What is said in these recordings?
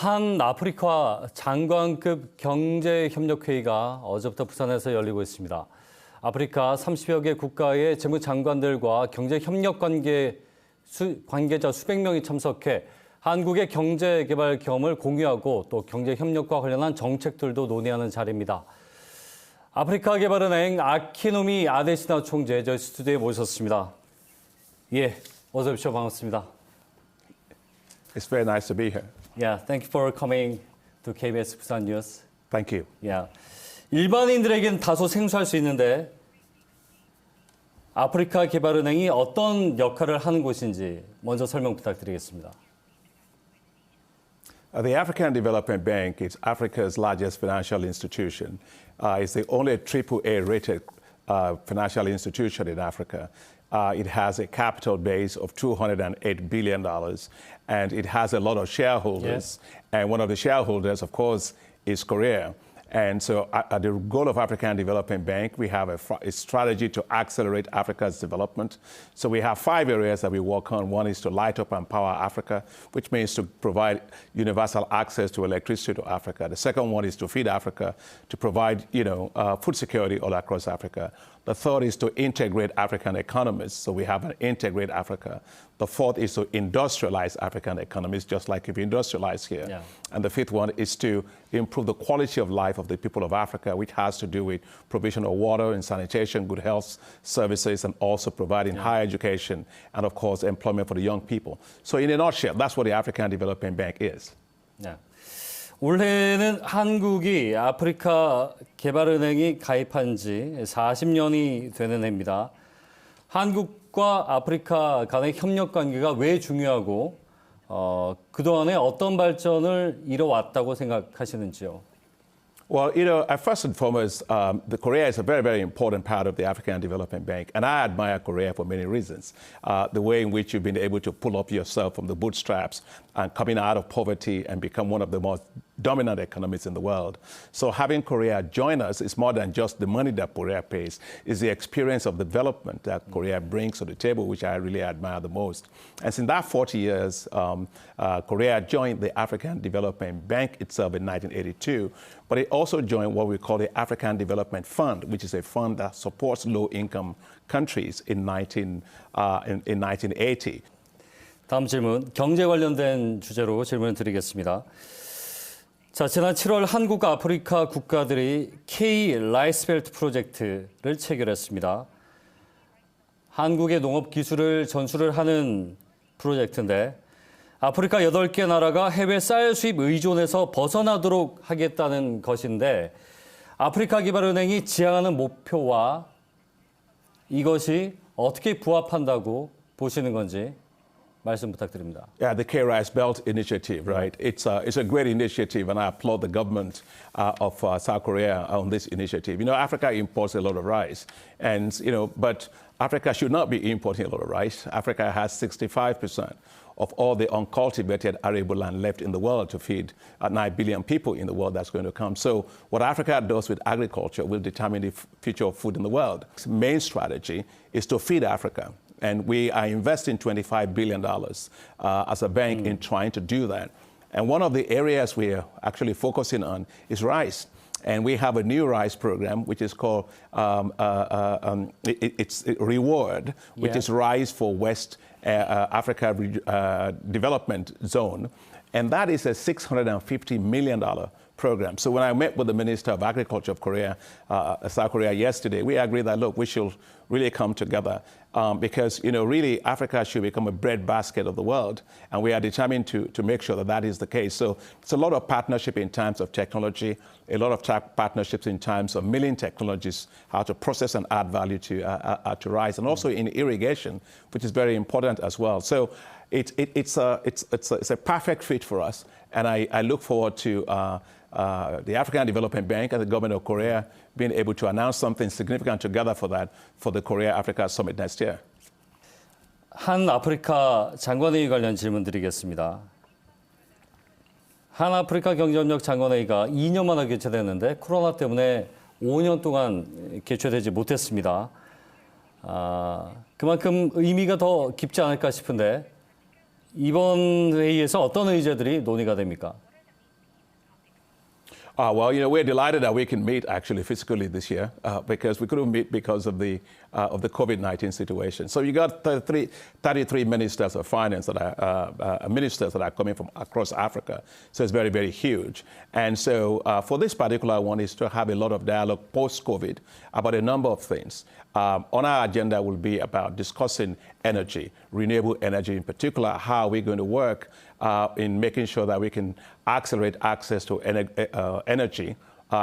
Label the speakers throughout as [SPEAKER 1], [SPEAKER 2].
[SPEAKER 1] 한-아프리카 장관급 경제협력회의가 어제부터 부산에서 열리고 있습니다. 아프리카 30여 개 국가의 재무장관들과 경제협력 관계자 수백 명이 참석해 한국의 경제개발 경험을 공유하고 또 경제협력과 관련한 정책들도 논의하는 자리입니다. 아프리카개발은행 아킨우미 아데시나 총재 저희 스튜디오에 모셨습니다. 예, 어서 오십시오. 반갑습니다.
[SPEAKER 2] It's very nice to be here.
[SPEAKER 1] Yeah, thank you for coming to KBS 부산 뉴스.
[SPEAKER 2] Thank you.
[SPEAKER 1] Yeah. 일반인들에게는 다소 생소할 수 있는데 아프리카개발은행이 어떤 역할을 하는 곳인지 먼저 설명 부탁드리겠습니다.
[SPEAKER 2] The African Development Bank is Africa's largest financial institution. It's the only AAA-rated financial institution in Africa. It has a capital base of $208 billion, and it has a lot of shareholders. Yes. And one of the shareholders, of course, is Korea. And so at the goal of African Development Bank, we have a strategy to accelerate Africa's development. So we have 5 areas that we work on. One is to light up and power Africa, which means to provide universal access to electricity to Africa. The second one is to feed Africa, to provide, food security all across Africa. The third is to integrate African economies. So we have an integrate Africa. The fourth is to industrialize African economies, just like if you industrialize here. Yeah. And the fifth one is to improve the quality of life of the people of Africa, which has to do with provision of water and sanitation, good health services, and also providing higher education and, of course, employment for the young people. So in a nutshell, that's what the African Development Bank is.
[SPEAKER 1] Yeah. 올해는 한국이 아프리카 개발은행이 가입한 지 40년이 되는 해입니다. 한국과 아프리카 간의 협력 관계가 왜 중요하고 그동안에 어떤 발전을 이뤄왔다고 생각하시는지요?
[SPEAKER 2] Well, first and foremost, Korea is a very, very important part of the African Development Bank, and I admire Korea for many reasons. The way in which you've been able to pull up yourself from the bootstraps and coming out of poverty and become one of the most dominant economies in the world. So having Korea join us is more than just the money that Korea pays. It's the experience of development that Korea brings to the table, which I really admire the most. And since that 40 years, Korea joined the African Development Bank itself in 1982, but it also joined what we call the African Development Fund, which is a fund that supports low-income countries in 1980.
[SPEAKER 1] 다음 질문, 경제 관련된 주제로 질문을 드리겠습니다. 자, 지난 7월 한국과 아프리카 국가들이 K-라이스벨트 프로젝트를 체결했습니다. 한국의 농업 기술을 전수를 하는 프로젝트인데 아프리카 8개 나라가 해외 쌀 수입 의존에서 벗어나도록 하겠다는 것인데 아프리카개발은행이 지향하는 목표와 이것이 어떻게 부합한다고 보시는 건지 말씀 부탁드립니다.
[SPEAKER 2] Yeah, the K-Rice Belt Initiative, right? It's a great initiative, and I applaud the government of South Korea on this initiative. Africa imports a lot of rice, and but Africa should not be importing a lot of rice. Africa has 65% of all the uncultivated arable land left in the world to feed 9 billion people in the world that's going to come. So what Africa does with agriculture will determine the future of food in the world. Its main strategy is to feed Africa. And we are investing $25 billion as a bank in trying to do that. And one of the areas we are actually focusing on is rice. And we have a new rice program, which is called it's Reward, which is Rice for West Africa Development Zone. And that is a $650 million program. So when I met with the Minister of Agriculture of Korea, South Korea yesterday, we agreed that, look, we should really come together because, really Africa should become a breadbasket of the world. And we are determined to make sure that that is the case. So it's a lot of partnership in terms of technology, a lot of partnerships in terms of milling technologies, how to process and add value to rice, and also in irrigation, which is very important as well. So it's a perfect fit for us. And I look forward to the African Development Bank and the government of Korea being able to announce something significant together for the Korea-Africa Summit next year.
[SPEAKER 1] 한-아프리카 장관회의 관련 질문 드리겠습니다. 한-아프리카 경제협력 장관회의가 2년 만에 개최됐는데 코로나 때문에 5년 동안 개최되지 못했습니다. 그만큼 의미가 더 깊지 않을까 싶은데 이번 회의에서 어떤 의제들이 논의가 됩니까?
[SPEAKER 2] Well, we're delighted that we can meet actually physically this year because we couldn't meet because of the COVID-19 situation. So you got 33 ministers of finance that are coming from across Africa. So it's very, very huge. And so for this particular one is to have a lot of dialogue post-COVID about a number of things. On our agenda will be about discussing energy, renewable energy in particular, how we're going to work in making sure that we can accelerate access to energy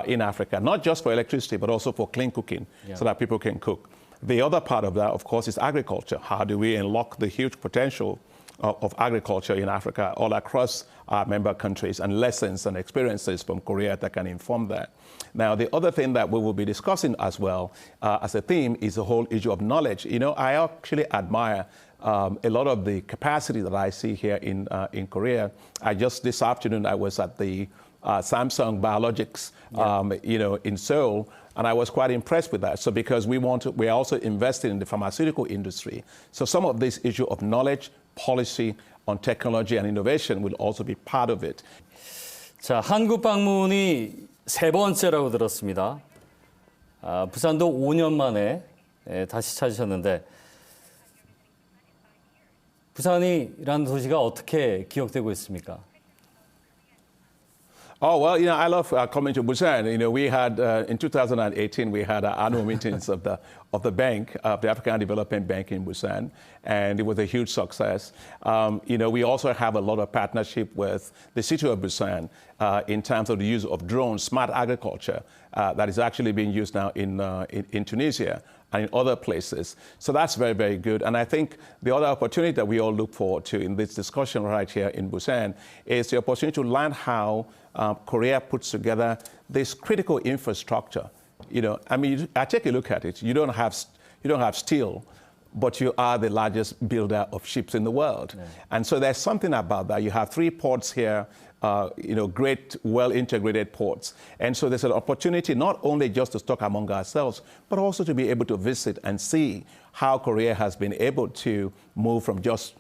[SPEAKER 2] in Africa, not just for electricity, but also for clean cooking, so that people can cook. The other part of that, of course, is agriculture. How do we unlock the huge potential of agriculture in Africa all across our member countries, and lessons and experiences from Korea that can inform that. Now, the other thing that we will be discussing as well as a theme is the whole issue of knowledge. I actually admire a lot of the capacity that I see here in Korea. This afternoon, I was at the Samsung Biologics, in Seoul, and I was quite impressed with that. So because we're also investing in the pharmaceutical industry. So some of this issue of knowledge, policy on technology and innovation will also be part of it.
[SPEAKER 1] 자, 한국 방문이 세 번째라고 들었습니다. 부산도 5년 만에 다시 찾으셨는데 부산이라는 도시가 어떻게 기억되고 있습니까?
[SPEAKER 2] Oh, well, I love coming to Busan. We had, in 2018, we had annual meetings of the bank, the African Development Bank in Busan, and it was a huge success. We also have a lot of partnership with the city of Busan in terms of the use of drones, smart agriculture, that is actually being used now in Tunisia and in other places. So that's very, very good. And I think the other opportunity that we all look forward to in this discussion right here in Busan is the opportunity to learn how Korea puts together this critical infrastructure. I take a look at it. You don't have steel, but you are the largest builder of ships in the world. Yeah. And so there's something about that. You have 3 ports here, great, well-integrated ports. And so there's an opportunity not only just to talk among ourselves, but also to be able to visit and see how Korea has been able to move from just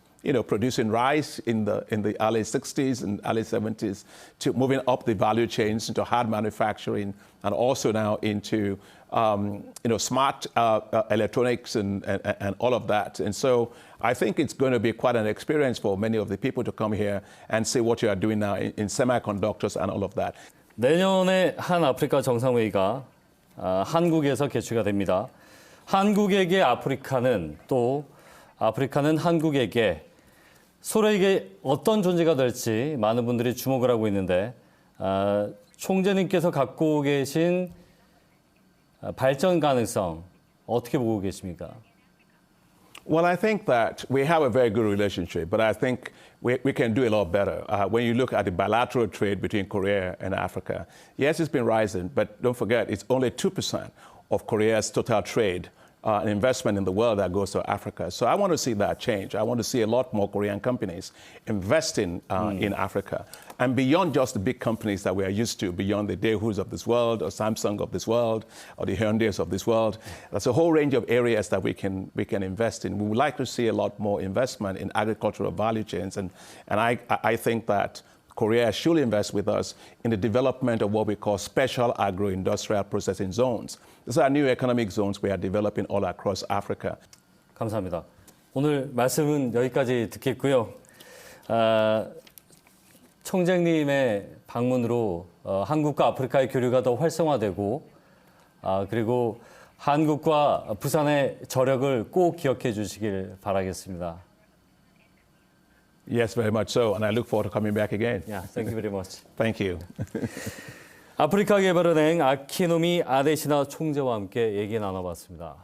[SPEAKER 2] producing rice in the early 60s and early 70s to moving up the value chains into hard manufacturing and also now into smart electronics and all of that. And so I think it's going to be quite an experience for many of the people to come here and see what you are doing now in semiconductors and all of that.
[SPEAKER 1] 내년에 한-아프리카 정상회의가 한국에서 개최가 됩니다. 한국에게 아프리카는 또 아프리카는 한국에게 서로에게 어떤 존재가 될지 많은 분들이 주목을 하고 있는데 총재님께서 갖고 계신 발전 가능성 어떻게 보고 계십니까?
[SPEAKER 2] Well, I think that we have a very good relationship, but I think we can do a lot better. When you look at the bilateral trade between Korea and Africa, yes, it's been rising, but don't forget, it's only 2% of Korea's total trade and investment in the world that goes to Africa. So I want to see that change. I want to see a lot more Korean companies investing in Africa. And beyond just the big companies that we are used to, beyond the Daewoo's of this world, or Samsung of this world, or the Hyundai's of this world, there's a whole range of areas that we can invest in. We would like to see a lot more investment in agricultural value chains. And I think that Korea should invest with us in the development of what we call special agro-industrial processing zones. These are new economic zones we are developing all across Africa.
[SPEAKER 1] 감사합니다. 오늘 말씀은 여기까지 듣겠고요. 총장님의 방문으로 한국과 아프리카의 교류가 더 활성화되고 그리고 한국과 부산의 저력을 꼭 기억해 주시길 바라겠습니다.
[SPEAKER 2] Yes, very much so, and I look forward to coming back again.
[SPEAKER 1] Yeah, thank you very much.
[SPEAKER 2] Thank you.
[SPEAKER 1] 아프리카개발은행 아킨우미 아데시나 총재와 함께 얘기 나눠봤습니다.